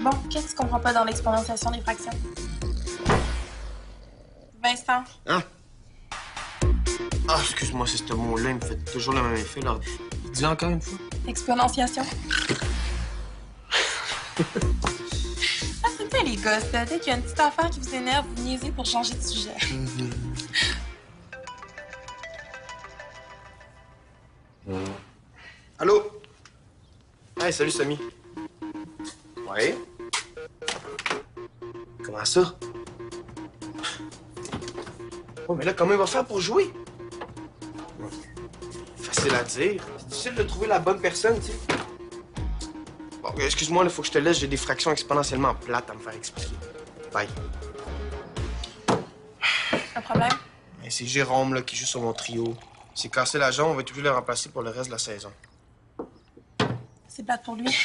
Bon, qu'est-ce que tu comprends pas dans l'exponentiation des fractions? Vincent? Hein? Ah, excuse-moi, c'est ce mot-là, il me fait toujours le même effet, là. Dis-le encore une fois. Exponentiation. Ah, c'est bien, les gosses. Peut-être qu'il y a une petite affaire qui vous énerve, vous niaisez pour changer de sujet. Allô? Hey, salut, Samy. Ouais? Comment ça? Oh, mais là, comment il va faire pour jouer? Facile à dire. C'est difficile de trouver la bonne personne, tu sais. Bon, excuse-moi, il faut que je te laisse. J'ai des fractions exponentiellement plates à me faire expliquer. Bye. Un problème? Mais c'est Jérôme, là, qui joue sur mon trio. Il s'est cassé la jambe, on va être obligé de le remplacer pour le reste de la saison. C'est plate pour lui.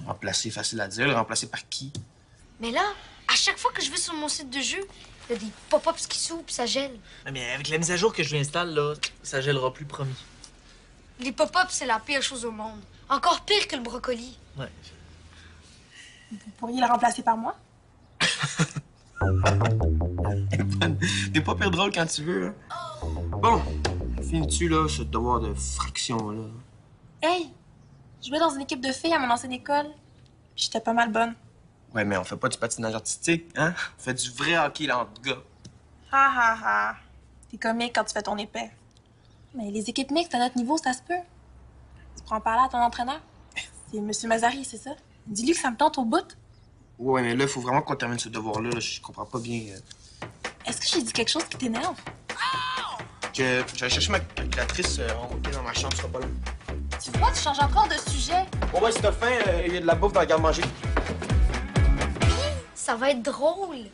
Remplacer, facile à dire. Le remplacer par qui? Mais là, à chaque fois que je vais sur mon site de jeu, il y a des pop-ups qui s'ouvrent puis ça gèle. Mais avec la mise à jour que je lui installe, là, ça gèlera plus, promis. Les pop-ups, c'est la pire chose au monde. Encore pire que le brocoli. Ouais. Vous pourriez le remplacer par moi? T'es pas pire drôle quand tu veux, hein? Bon, finis-tu, là, ce devoir de fraction, là? Hey! Je jouais dans une équipe de filles à mon ancienne école. Puis j'étais pas mal bonne. Ouais, mais on fait pas du patinage artistique, hein? On fait du vrai hockey, là, entre gars. Ha ha ha. T'es comique quand tu fais ton épais. Mais les équipes mixtes à notre niveau, ça se peut. Tu prends en parler à ton entraîneur? C'est M. Mazari, c'est ça? Dis-lui que ça me tente au bout. Ouais, mais là, il faut vraiment qu'on termine ce devoir-là. Là. Je comprends pas bien. Est-ce que j'ai dit quelque chose qui t'énerve? Que j'allais chercher ma calculatrice enroulée dans ma chambre, ce sera pas long. Tu vois, tu changes encore de sujet. Bon, ouais, si t'as faim, il y a de la bouffe dans le garde-manger. Ça va être drôle.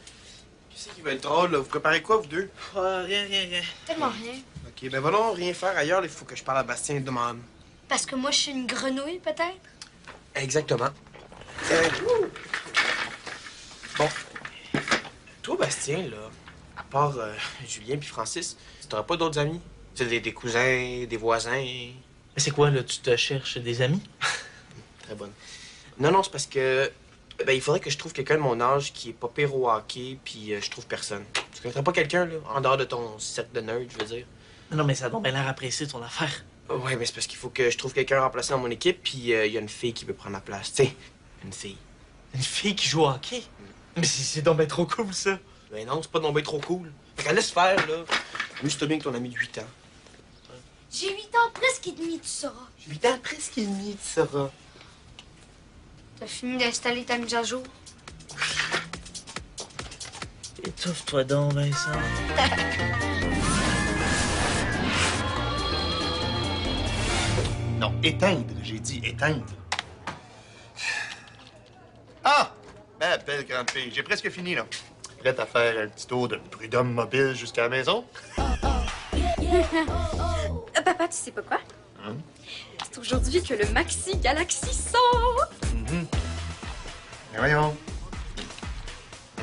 Qu'est-ce qui va être drôle, là? Vous préparez quoi, vous deux? Rien. Tellement rien. OK, ben voilà, rien faire ailleurs. Il faut que je parle à Bastien de même. Parce que moi, je suis une grenouille, peut-être? Exactement. Bon. Toi, Bastien, là, à part Julien puis Francis, t'auras pas d'autres amis? Tu sais, des cousins, des voisins? Mais c'est quoi, là? Tu te cherches des amis? Très bonne. Non, c'est parce que... Ben, il faudrait que je trouve quelqu'un de mon âge qui est pas pire au hockey, puis je trouve personne. Tu connaîtrais pas quelqu'un, là, en dehors de ton cercle de nerd, je veux dire? Non, mais ça a donc bien l'air apprécié, ton affaire. Ouais, mais c'est parce qu'il faut que je trouve quelqu'un remplaçant dans mon équipe, puis il y a une fille qui veut prendre la place. Tu sais, une fille. Une fille qui joue au hockey? Mais c'est donc bien trop cool, ça. Ben non, c'est pas non bien trop cool. Fait qu'elle laisse faire, là. Amuse-toi bien que ton ami de 8 ans. J'ai 8 ans presque et demi, tu sauras. J'ai 8 ans presque et demi, tu sauras. T'as fini d'installer ta mise à jour? Étouffe-toi donc, Vincent. Non, éteindre, j'ai dit éteindre. Ah! Ben, belle grande fille, j'ai presque fini, là. Prête à faire un petit tour de prud'homme mobile jusqu'à la maison? Papa, tu sais pas quoi? C'est aujourd'hui que le Maxi Galaxy sort! Mais voyons.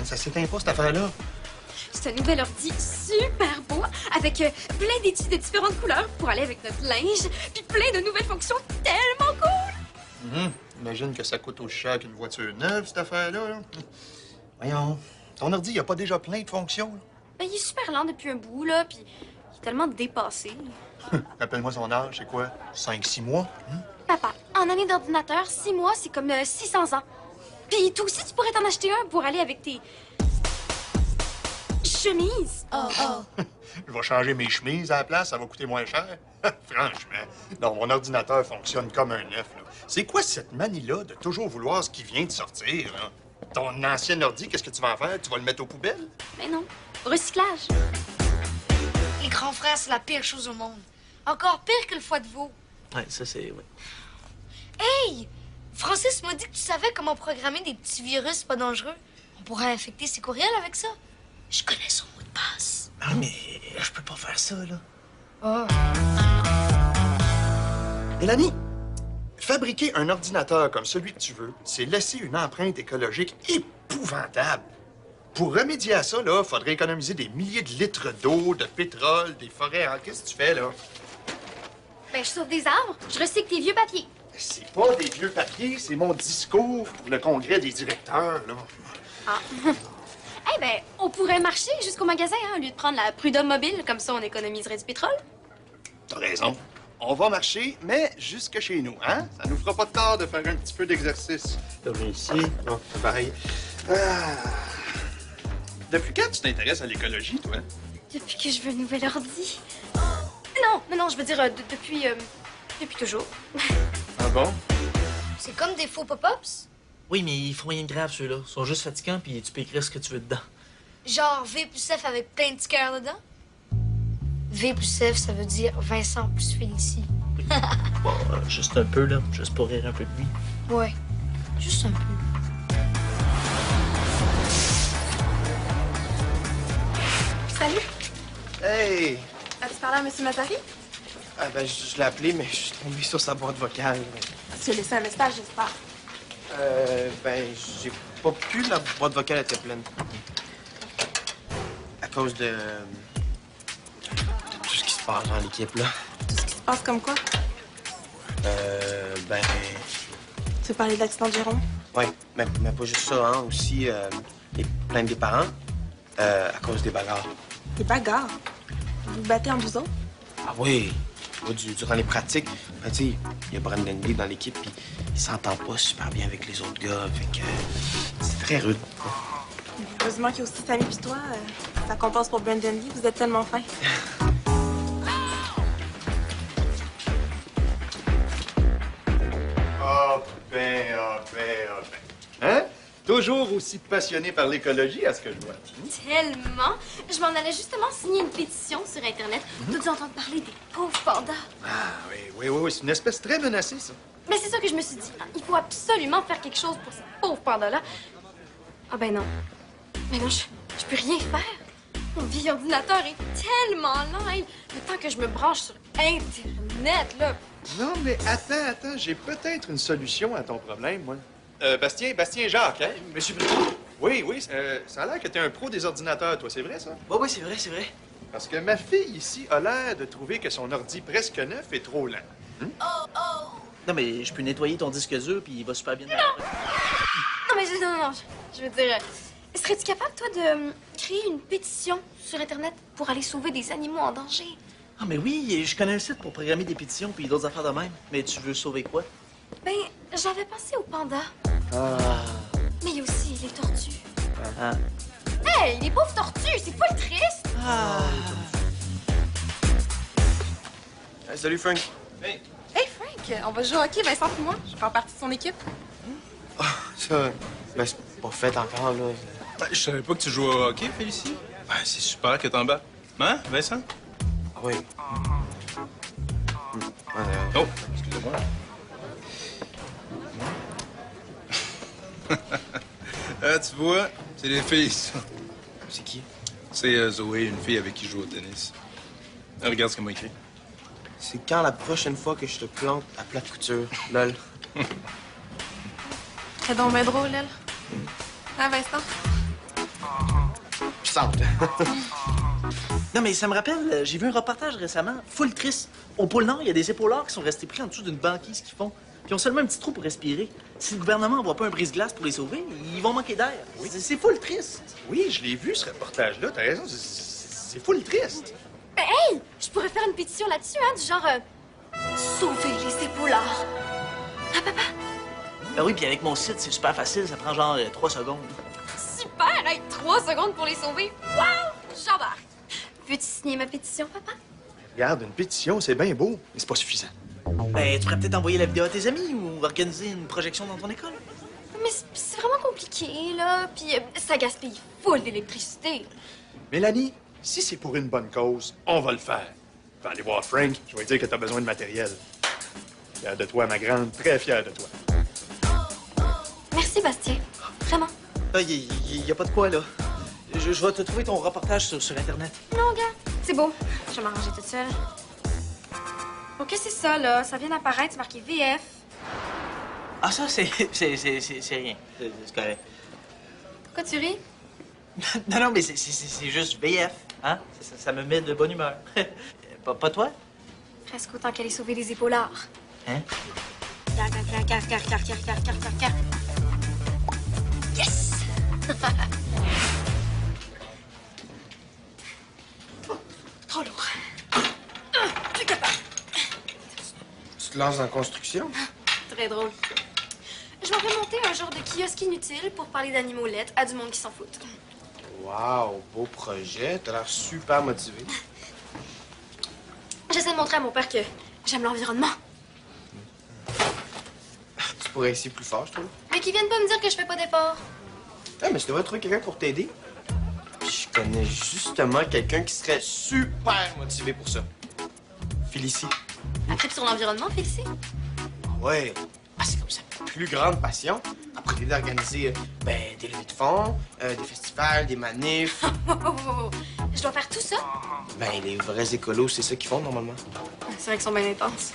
Ça s'éteint pas, cette affaire-là. C'est un nouvel ordi super beau, avec plein d'études de différentes couleurs pour aller avec notre linge, puis plein de nouvelles fonctions tellement cool! Imagine que ça coûte aussi cher qu'une voiture neuve, cette affaire-là. Là. Voyons. Ton ordi, il a pas déjà plein de fonctions, là? Ben, il est super lent depuis un bout, là, puis il est tellement dépassé. Rappelle-moi son âge, c'est quoi? 5-6 mois? Papa, en année d'ordinateur, 6 mois, c'est comme 600 ans. Puis toi aussi, tu pourrais t'en acheter un pour aller avec tes... chemises. Je vais changer mes chemises à la place, ça va coûter moins cher. Franchement. Non, mon ordinateur fonctionne comme un neuf, là. C'est quoi cette manie-là de toujours vouloir ce qui vient de sortir, là? Ton ancien ordi, qu'est-ce que tu vas en faire? Tu vas le mettre aux poubelles? Mais non, recyclage. Les grands frères, c'est la pire chose au monde. Encore pire que le foie de veau. Ouais, ça, c'est... Ouais. Hey! Francis m'a dit que tu savais comment programmer des petits virus pas dangereux. On pourrait infecter ses courriels avec ça. Je connais son mot de passe. Ah, mais je peux pas faire ça, là. Oh. Mélanie, fabriquer un ordinateur comme celui que tu veux, c'est laisser une empreinte écologique épouvantable. Pour remédier à ça, là, faudrait économiser des milliers de litres d'eau, de pétrole, des forêts. Qu'est-ce que tu fais, là? Ben, je sauve des arbres, je recycle tes vieux papiers. C'est pas des vieux papiers, c'est mon discours pour le congrès des directeurs, là. Ah. Eh ben, on pourrait marcher jusqu'au magasin, hein, au lieu de prendre la Prud'homme mobile, comme ça on économiserait du pétrole. T'as raison. On va marcher, mais jusque chez nous, hein? Ça nous fera pas de tort de faire un petit peu d'exercice. Comme ici. Bon, c'est pareil. Ah. Depuis quand tu t'intéresses à l'écologie, toi? Depuis que je veux un nouvel ordi. Non, je veux dire depuis toujours. Ah bon? C'est comme des faux pop-ups. Oui, mais ils font rien de grave, ceux-là. Ils sont juste fatigants, puis tu peux écrire ce que tu veux dedans. Genre V plus F avec plein de stickers dedans. V plus F, ça veut dire Vincent plus Félicie. Bon, juste un peu, là. Juste pour rire un peu de lui. Ouais, juste un peu. Salut. Hey! As-tu parlé à M. Mazari? Ah ben, je l'ai appelé, mais je suis tombé sur sa boîte vocale. Tu as laissé un message, j'espère. Ben, j'ai pas pu, la boîte vocale était pleine. À cause de tout ce qui se passe dans l'équipe, là. Tout ce qui se passe comme quoi? Ben... Tu veux parler de l'accident de Jérôme? Ouais, mais pas juste ça, hein. Aussi, les plaintes des parents, à cause des bagarres. Des bagarres. Vous vous battez en vous autres? Ah oui! Durant les pratiques, ben, tu sais, il y a Brandon Lee dans l'équipe, puis il s'entend pas super bien avec les autres gars, fait que c'est très rude. Heureusement qu'il y a aussi Sammy puis toi. Ça compense pour Brandon Lee, vous êtes tellement fins. Ben. Hein? Toujours aussi passionné par l'écologie, à ce que je vois. Tellement. Je m'en allais justement signer une pétition sur Internet pour nous entendre parler des pauvres pandas. Ah, oui. C'est une espèce très menacée, ça. Mais c'est ça que je me suis dit. Hein. Il faut absolument faire quelque chose pour ces pauvres pandas-là. Ah ben non. Mais non, je peux rien faire. Mon vieil ordinateur est tellement lent. Hein. Le temps que je me branche sur Internet, là. Non, mais attends. J'ai peut-être une solution à ton problème, moi. Bastien Jacques, hein? Monsieur Bricout? Oui, ça a l'air que t'es un pro des ordinateurs, toi, c'est vrai, ça? Oui, c'est vrai. Parce que ma fille, ici, a l'air de trouver que son ordi presque neuf est trop lent. Non, mais je peux nettoyer ton disque dur, puis il va super bien. Non, mais non. Je veux dire, serais-tu capable, toi, de créer une pétition sur Internet pour aller sauver des animaux en danger? Ah, mais oui, je connais un site pour programmer des pétitions, puis d'autres affaires de même. Mais tu veux sauver quoi? Ben, j'avais pensé aux pandas. Ah. Mais il y a aussi les tortues. Ah. Hey, les pauvres tortues, c'est pas triste? Ah. Hey, salut, Frank. Hey Frank, on va jouer au hockey, Vincent et moi. Je vais faire partie de son équipe. Ça, ben, c'est pas fait encore, là. Ben, je savais pas que tu jouais au hockey, Félicie. Ben, c'est super que t'en bats. Hein, Vincent? Ah oui. Oh, excusez-moi. Ah, tu vois, c'est les filles, ça. C'est qui? C'est Zoé, une fille avec qui je joue au tennis. Ah, regarde ce qu'elle m'a écrit. C'est quand la prochaine fois que je te plante à plat de couture, lol. C'est donc bien drôle, elle. Hein, Vincent? Puissante. Non, mais ça me rappelle, j'ai vu un reportage récemment, full triste. Au pôle Nord, il y a des épaulards qui sont restés pris en dessous d'une banquise qu'ils font. Puis ils ont seulement un petit trou pour respirer. Si le gouvernement n'envoie pas un brise-glace pour les sauver, ils vont manquer d'air. Oui. C'est full triste. Oui, je l'ai vu, ce reportage-là. T'as raison, c'est full triste. Ben, hey, je pourrais faire une pétition là-dessus, hein, du genre sauver les épaulards. Ah, papa? Ben oui, puis avec mon site, c'est super facile, ça prend genre 3 secondes. Super, hey, 3 secondes pour les sauver. Wow! J'embarque. Veux-tu signer ma pétition, papa? Regarde, une pétition, c'est bien beau, mais c'est pas suffisant. Ben, tu pourrais peut-être envoyer la vidéo à tes amis ou organiser une projection dans ton école. Mais c'est vraiment compliqué, là. Puis ça gaspille full d'électricité. Mélanie, si c'est pour une bonne cause, on va le faire. Je vais aller voir Frank, je vais lui dire que t'as besoin de matériel. Fier de toi, ma grande, très fier de toi. Merci, Bastien. Vraiment. Il y a pas de quoi, là. Je vais te trouver ton reportage sur Internet. Non, gars, c'est beau. Je vais m'arranger toute seule. OK, c'est ça, là. Ça vient d'apparaître, c'est marqué VF. Ah, ça, c'est rien. C'est correct. Pourquoi tu ris? Non, mais c'est juste VF, hein? Ça me met de bonne humeur. Pas toi? Presque autant qu'aller sauver les épaulards. Hein? Yes! Trop lourd. Plus capable. Tu te lances dans la construction? Très drôle. Je m'en vais monter un genre de kiosque inutile pour parler d'animaux laids à du monde qui s'en fout. Wow, beau projet. T'as l'air super motivé. J'essaie de montrer à mon père que j'aime l'environnement. Tu pourrais essayer plus fort, je trouve. Mais qu'ils viennent pas me dire que je fais pas d'efforts. Ah, mais je devrais trouver quelqu'un pour t'aider. Puis je connais justement quelqu'un qui serait super motivé pour ça. Félicie. Un trip sur l'environnement, Félicie? Ouais. Ah, c'est comme sa plus grande passion. Après t'aider à organiser des levées de fonds, des festivals, des manifs. Je dois faire tout ça? Les vrais écolos, c'est ça qu'ils font normalement. C'est vrai qu'ils sont bien intenses.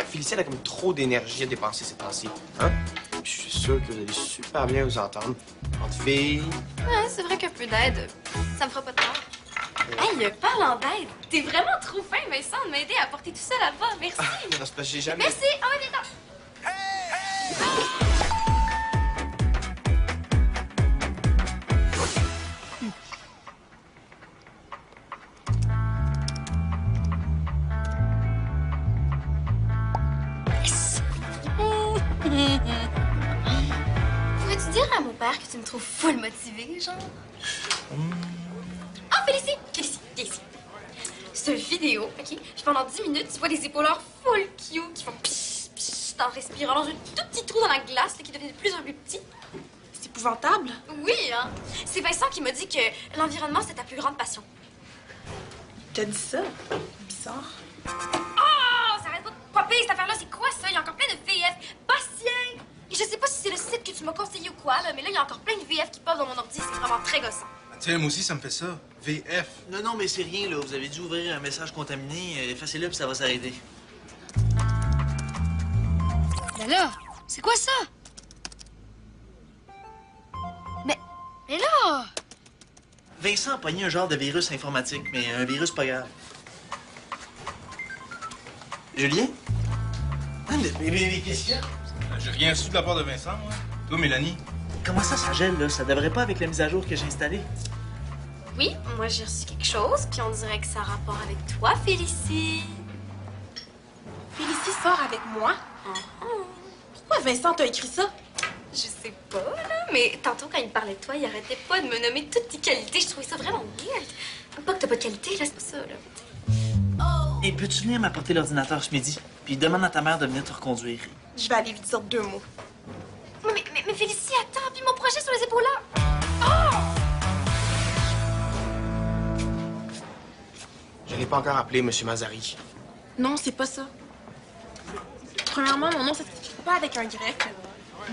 Félicie, elle a comme trop d'énergie à dépenser ces temps-ci. Hein? Puis je suis sûr que vous allez super bien vous entendre. Entre filles. Ouais, c'est vrai qu'un peu d'aide, ça me fera pas de tort. Hey, parlant d'aide, t'es vraiment trop fin, Vincent, de m'aider à porter tout ça là-bas. Merci. Non, c'est parce que j'ai jamais... Merci. Ah ouais, viens-t'en. Pourrais-tu dire à mon père que tu me trouves full motivée, genre? Ah, Félicie! Félicie, viens ici. C'est une vidéo, OK? Puis pendant 10 minutes, tu vois des épauleurs full cute qui font psh, psh, en respirant dans un tout petit trou dans la glace là, qui devient de plus en plus petit. C'est épouvantable. Oui, hein? C'est Vincent qui m'a dit que l'environnement, c'est ta plus grande passion. T'as dit ça? Bizarre. Oh! Ça arrête pas de popper, cette affaire-là. C'est quoi ça? Il y a encore plein de VF. Bastien! Et je sais pas si c'est le site que tu m'as conseillé ou quoi, là, mais là, il y a encore plein de VF qui pop dans mon ordi. C'est vraiment très gossant. Tiens, moi aussi, ça me fait ça. VF. Non, mais c'est rien, là. Vous avez dû ouvrir un message contaminé. Effacez-le, puis ça va s'arrêter. Ben là, c'est quoi ça? Mais là! Vincent a pogné un genre de virus informatique, mais un virus pas grave. Julien? Ah, mais qu'est-ce qu'il y a? J'ai rien su de la part de Vincent, moi. Toi, Mélanie? Comment ça gèle, là? Ça devrait pas avec la mise à jour que j'ai installée. Oui, moi, j'ai reçu quelque chose, puis on dirait que ça a rapport avec toi, Félicie. Félicie sort avec moi. Pourquoi Vincent t'a écrit ça? Je sais pas, là, mais tantôt, quand il me parlait de toi, il arrêtait pas de me nommer toutes tes qualités. Je trouvais ça vraiment weird. Pas que t'as pas de qualité, là, c'est pas ça, là. Et peux-tu venir m'apporter l'ordinateur ce midi? Puis demande à ta mère de venir te reconduire. Je vais aller lui dire 2 mots. Mais Félicie, attends, puis mon projet sur les épaules là. Je n'ai pas encore appelé M. Mazari. Non, c'est pas ça. Premièrement, mon nom, ça s'écrit pas avec un grec.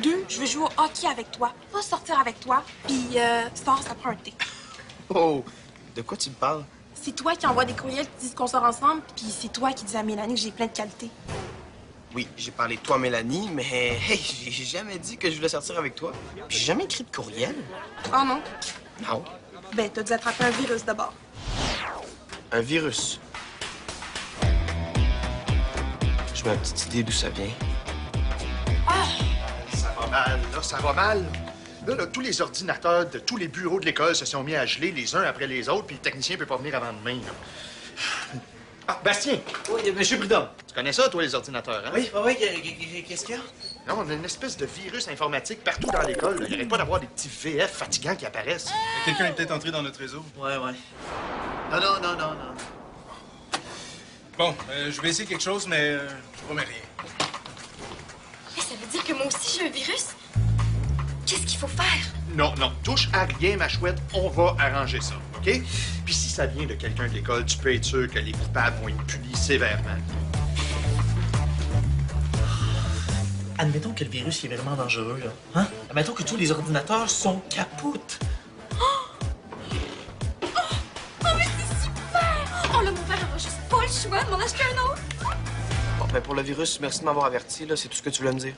2, je veux jouer au hockey avec toi, pas sortir avec toi. Puis, sort, ça prend un thé. Oh, de quoi tu me parles? C'est toi qui envoie des courriels qui disent qu'on sort ensemble, puis c'est toi qui dis à Mélanie que j'ai plein de qualités. Oui, j'ai parlé de toi, Mélanie, mais hey, j'ai jamais dit que je voulais sortir avec toi. Puis j'ai jamais écrit de courriel. Oh non? Non. Ben, t'as dû attraper un virus d'abord. Un virus. Je mets une petite idée d'où ça vient. Ça va mal, là, ça va mal. Là, tous les ordinateurs de tous les bureaux de l'école se sont mis à geler les uns après les autres, puis le technicien peut pas venir avant demain, là. Ah, Bastien! Oui, monsieur Prudhomme. Tu connais ça, toi, les ordinateurs, hein? Oui, qu'est-ce qu'il y a? Non, on a une espèce de virus informatique partout dans l'école. Il n'y arrête pas d'avoir des petits VF fatigants qui apparaissent. Quelqu'un est peut-être entré dans notre réseau. Ouais. Non. Bon, je vais essayer quelque chose, mais je promets rien. Mais ça veut dire que moi aussi j'ai un virus? Qu'est-ce qu'il faut faire? Non, touche à rien, ma chouette. On va arranger ça, OK? Puis si ça vient de quelqu'un de l'école, tu peux être sûr que les coupables vont être punis sévèrement. Admettons que le virus est vraiment dangereux, là. Hein? Admettons que tous les ordinateurs sont capoutes. Mais c'est super! Oh là, mon père aura juste pas le choix de m'en acheter un autre. Bon, ben pour le virus, merci de m'avoir averti, là. C'est tout ce que tu voulais me dire.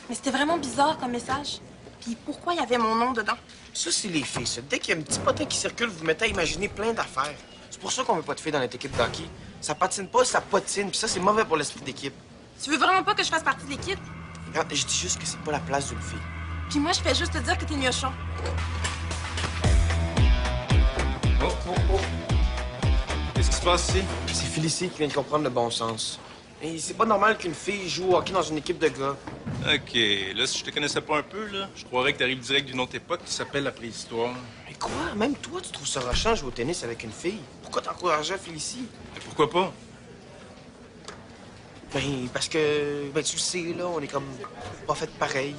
Mais c'était vraiment bizarre comme message. Puis pourquoi il y avait mon nom dedans? Ça, c'est les filles, ça. Dès qu'il y a un petit potin qui circule, vous vous mettez à imaginer plein d'affaires. C'est pour ça qu'on veut pas de filles dans notre équipe d'hockey. Ça patine pas, ça potine. Puis ça, c'est mauvais pour l'esprit d'équipe. Tu veux vraiment pas que je fasse partie de l'équipe? Ah, je dis juste que c'est pas la place d'une fille. Puis moi, je fais juste te dire que t'es miochon. Oh, oh, oh. Qu'est-ce qui se passe ici? C'est Félicie qui vient de comprendre le bon sens. Et c'est pas normal qu'une fille joue au hockey dans une équipe de gars. OK. Là, si je te connaissais pas un peu, là, je croirais que t'arrives direct d'une autre époque qui s'appelle la préhistoire. Mais quoi? Même toi, tu trouves ça rushant jouer au tennis avec une fille? Pourquoi t'encourageais Félicie? Mais pourquoi pas? Ben, parce que, ben, tu le sais, là, on est comme pas fait pareil.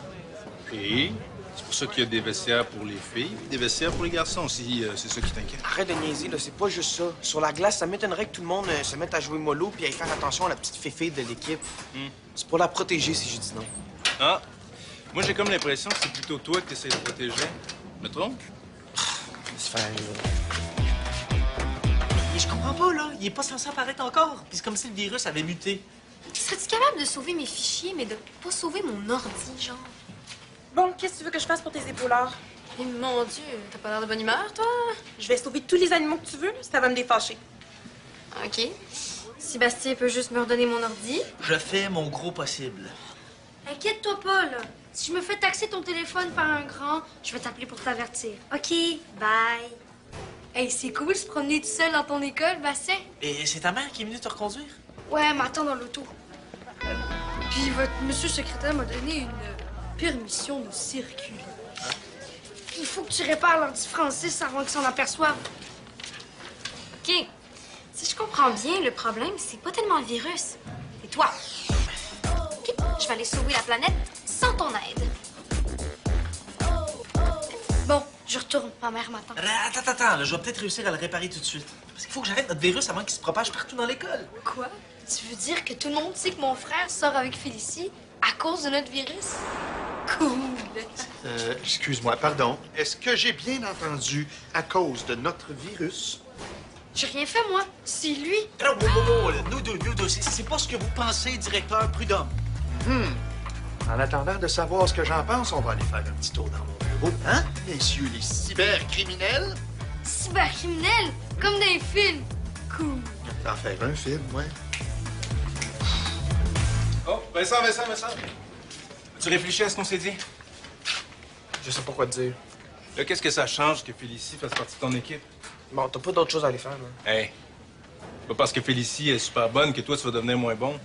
Et c'est pour ça qu'il y a des vestiaires pour les filles, des vestiaires pour les garçons, si c'est ça qui t'inquiète. Arrête de niaiser, là, c'est pas juste ça. Sur la glace, ça m'étonnerait que tout le monde se mette à jouer mollo puis à faire attention à la petite féfé de l'équipe. C'est pour la protéger si je dis non. Ah! Moi, j'ai comme l'impression que c'est plutôt toi que t'essaies de protéger. Me trompe? Laisse faire, là. Mais je comprends pas, là. Il est pas censé apparaître encore. Puis c'est comme si le virus avait muté. Serais-tu capable de sauver mes fichiers, mais de pas sauver mon ordi, genre? Bon, qu'est-ce que tu veux que je fasse pour tes épaulards? Eh, mon Dieu, t'as pas l'air de bonne humeur, toi? Je vais sauver tous les animaux que tu veux, ça va me défâcher. OK. Si Bastien peut juste me redonner mon ordi. Je fais mon gros possible. Inquiète-toi pas, là. Si je me fais taxer ton téléphone par un grand, je vais t'appeler pour t'avertir. OK, bye. Hey, c'est cool se promener tout seul dans ton école, Bastien. Et c'est ta mère qui est venue te reconduire? Ouais, m'attends dans l'auto. Puis votre monsieur secrétaire m'a donné une permission de circuler. Il faut que tu répares l'anti-Francis avant qu'il s'en aperçoive. OK. Si je comprends bien, le problème, c'est pas tellement le virus. C'est toi. OK. Je vais aller sauver la planète sans ton aide. Bon, je retourne. Ma mère m'attend. Attends, là, je vais peut-être réussir à le réparer tout de suite. Parce qu'il faut que j'arrête notre virus avant qu'il se propage partout dans l'école. Quoi? Tu veux dire que tout le monde sait que mon frère sort avec Félicie à cause de notre virus? Cool. Excuse-moi, pardon. Est-ce que j'ai bien entendu à cause de notre virus? J'ai rien fait, moi. C'est lui. Nous deux, c'est pas ce que vous pensez, directeur Prudhomme. En attendant de savoir ce que j'en pense, on va aller faire un petit tour dans mon bureau. Hein, messieurs les cybercriminels? Cybercriminel, comme dans les films. Cool. T'en faire un film, ouais. Oh, Vincent! Tu réfléchis à ce qu'on s'est dit? Je sais pas quoi te dire. Là, qu'est-ce que ça change que Félicie fasse partie de ton équipe? Bon, t'as pas d'autre chose à aller faire, là. Hey! C'est pas parce que Félicie est super bonne que toi, tu vas devenir moins bon.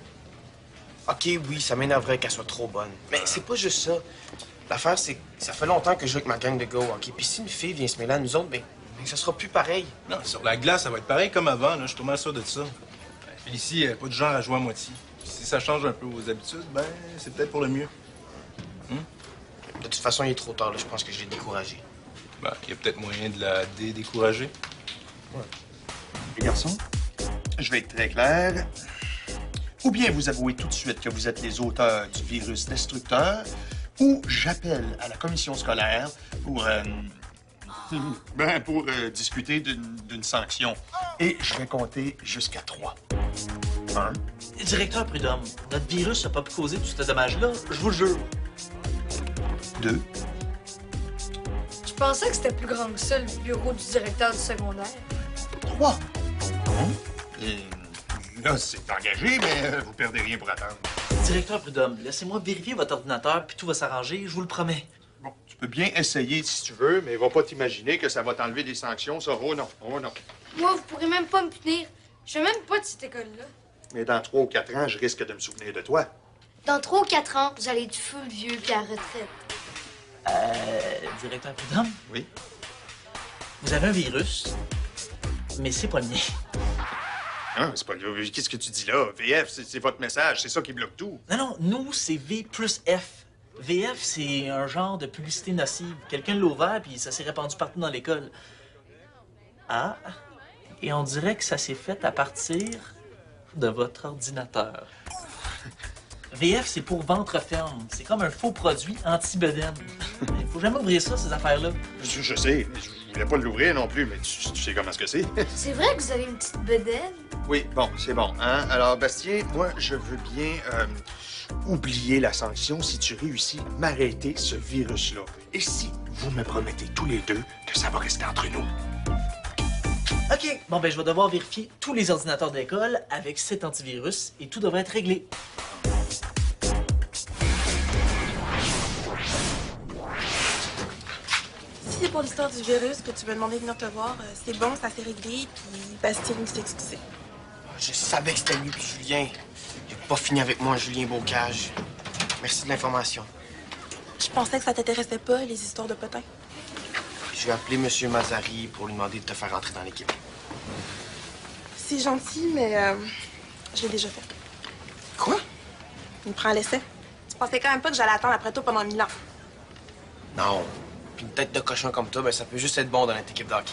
OK, oui, ça m'énerverait qu'elle soit trop bonne. Mais c'est pas juste ça. L'affaire, c'est que ça fait longtemps que je joue avec ma gang de gars au hockey. Puis si une fille vient se mêler à nous autres, ben ça sera plus pareil. Non, sur la glace, ça va être pareil comme avant, là. Je suis totalement sûr de ça. Félicie, elle est pas du genre à jouer à moitié. Puis si ça change un peu vos habitudes, ben, c'est peut-être pour le mieux. De toute façon, il est trop tard, là. Je pense que je l'ai découragé. Ben, il y a peut-être moyen de la décourager. Les garçons, je vais être très clair. Ou bien vous avouez tout de suite que vous êtes les auteurs du virus destructeur, ou j'appelle à la commission scolaire pour discuter d'une sanction. Et je vais compter jusqu'à 3. 1, Directeur Prudhomme, notre virus n'a pas pu causer tout ce dommage-là, je vous le jure. 2, Je pensais que c'était plus grand que ça, le bureau du directeur du secondaire. 3. Et là, c'est engagé, mais vous perdez rien pour attendre. Directeur Prudhomme, laissez-moi vérifier votre ordinateur, puis tout va s'arranger, je vous le promets. Bon, tu peux bien essayer si tu veux, mais va pas t'imaginer que ça va t'enlever des sanctions, ça. Oh non, oh non. Moi, vous pourrez même pas me punir. Je fais même pas de cette école-là. Mais dans 3 ou 4 ans, je risque de me souvenir de toi. Dans 3 ou 4 ans, vous allez être full vieux puis à retraite. Directeur Prudhomme, Oui? vous avez un virus, mais c'est pas le mien. Ah, c'est pas le... Qu'est-ce que tu dis là? VF, c'est votre message, c'est ça qui bloque tout. Non, nous, c'est V plus F. VF, c'est un genre de publicité nocive. Quelqu'un l'a ouvert, puis ça s'est répandu partout dans l'école. Ah, et on dirait que ça s'est fait à partir de votre ordinateur. VF, c'est pour ventre ferme. C'est comme un faux produit anti-bedaine. Il faut jamais ouvrir ça, ces affaires-là. Je sais, mais je voulais pas l'ouvrir non plus, mais tu sais comment ce que c'est. C'est vrai que vous avez une petite bedaine? Oui, bon, c'est bon. Hein? Alors, Bastien, moi, je veux bien oublier la sanction si tu réussis à m'arrêter ce virus-là. Et si vous me promettez tous les deux que ça va rester entre nous. OK. Bon, ben, je vais devoir vérifier tous les ordinateurs d'école avec cet antivirus et tout devrait être réglé. c'est pour l'histoire du virus que tu m'as demandé de venir te voir. C'est bon, ça s'est réglé, puis Bastien s'est excusé. Je savais que c'était lui puis Julien. Il a pas fini avec moi, Julien Bocage. Merci de l'information. Je pensais que ça t'intéressait pas, les histoires de potins. Je vais appeler M. Mazari pour lui demander de te faire entrer dans l'équipe. C'est gentil, mais je l'ai déjà fait. Quoi? Il me prend à l'essai. Tu pensais quand même pas que j'allais attendre après toi pendant 1000 ans. Non. Puis une tête de cochon comme toi, ben ça peut juste être bon dans notre équipe d'hockey.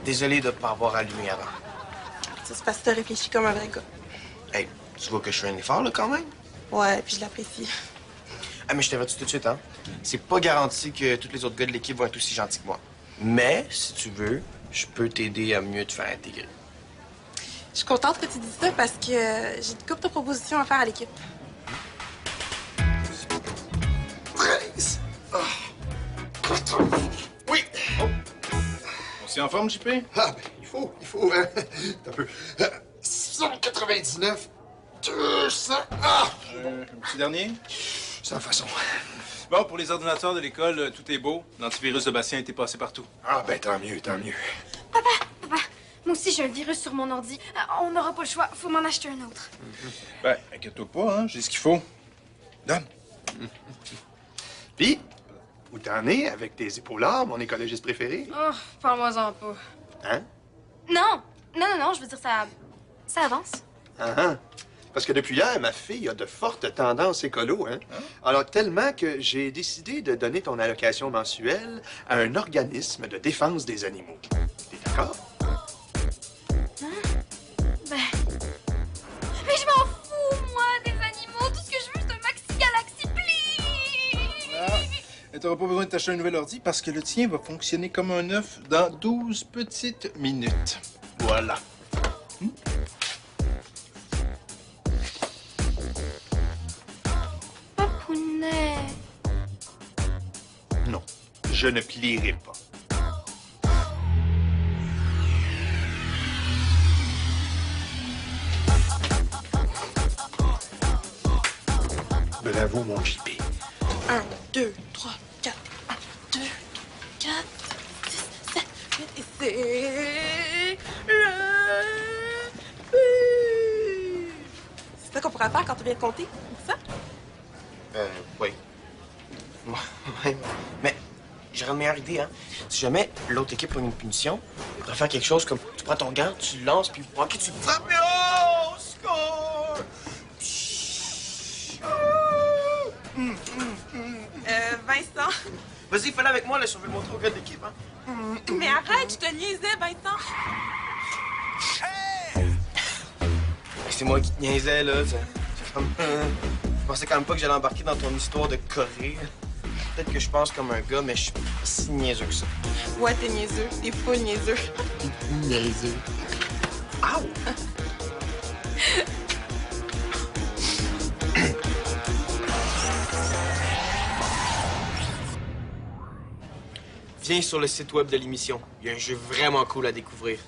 Désolé de ne pas avoir allumé avant. Ça, c'est parce que t'as réfléchi comme un vrai gars. Hey, tu vois que je fais un effort, là, quand même? Ouais, puis je l'apprécie. Ah, mais je t'avertis tout de suite, hein. C'est pas garanti que tous les autres gars de l'équipe vont être aussi gentils que moi. Mais, si tu veux, je peux t'aider à mieux te faire intégrer. Je suis contente que tu dises ça parce que j'ai une couple de propositions à faire à l'équipe. 13. Ah. 4. Oui. Oh. On s'est en forme, JP? Ah, ben, il faut, hein. T'as un peu. 699. 200. Ah! Un petit dernier? Sans façon. Bon, pour les ordinateurs de l'école, tout est beau. L'antivirus de Bastien a été passé partout. Ah, ben, tant mieux, tant mieux. Papa, moi aussi j'ai un virus sur mon ordi. On n'aura pas le choix, faut m'en acheter un autre. Ben, inquiète-toi pas, hein, j'ai ce qu'il faut. Donne. Puis, où t'en es avec tes épaulards, mon écologiste préféré? Oh, parle-moi-en pas. Hein? Non, je veux dire, ça avance. Ah, ah. Parce que depuis hier, ma fille a de fortes tendances écolo, hein? Alors, tellement que j'ai décidé de donner ton allocation mensuelle à un organisme de défense des animaux. T'es d'accord? Mais je m'en fous, moi, des animaux. Tout ce que je veux, c'est un Maxi Galaxy, please! Et t'auras pas besoin de t'acheter un nouvel ordi parce que le tien va fonctionner comme un œuf dans 12 petites minutes. Voilà. Papounet. Non, je ne plierai pas. Bravo, mon JP. 1, 2, 3, 4. 1, 2, 4, 6, 7, 8. Et c'est le but. C'est ça qu'on pourrait faire quand tu viens de compter, c'est ça? Oui. Ouais, mais j'aurais une meilleure idée, hein. Si jamais l'autre équipe a une punition, on pourrait faire quelque chose comme tu prends ton gant, tu le lances, puis ok, tu le frappes, et oh, score! Vincent. Vas-y, fais-le avec moi, là, si on veut le montrer au gars de l'équipe, hein. Mais arrête, je te niaisais, Vincent. C'est moi qui te niaisais, là. C'est comme... Je pensais quand même pas que j'allais embarquer dans ton histoire de Corée. Peut-être que je pense comme un gars, mais je suis pas si niaiseux que ça. Ouais, t'es niaiseux. T'es full niaiseux. Niaiseux. Ow! Viens sur le site web de l'émission. Il y a un jeu vraiment cool à découvrir.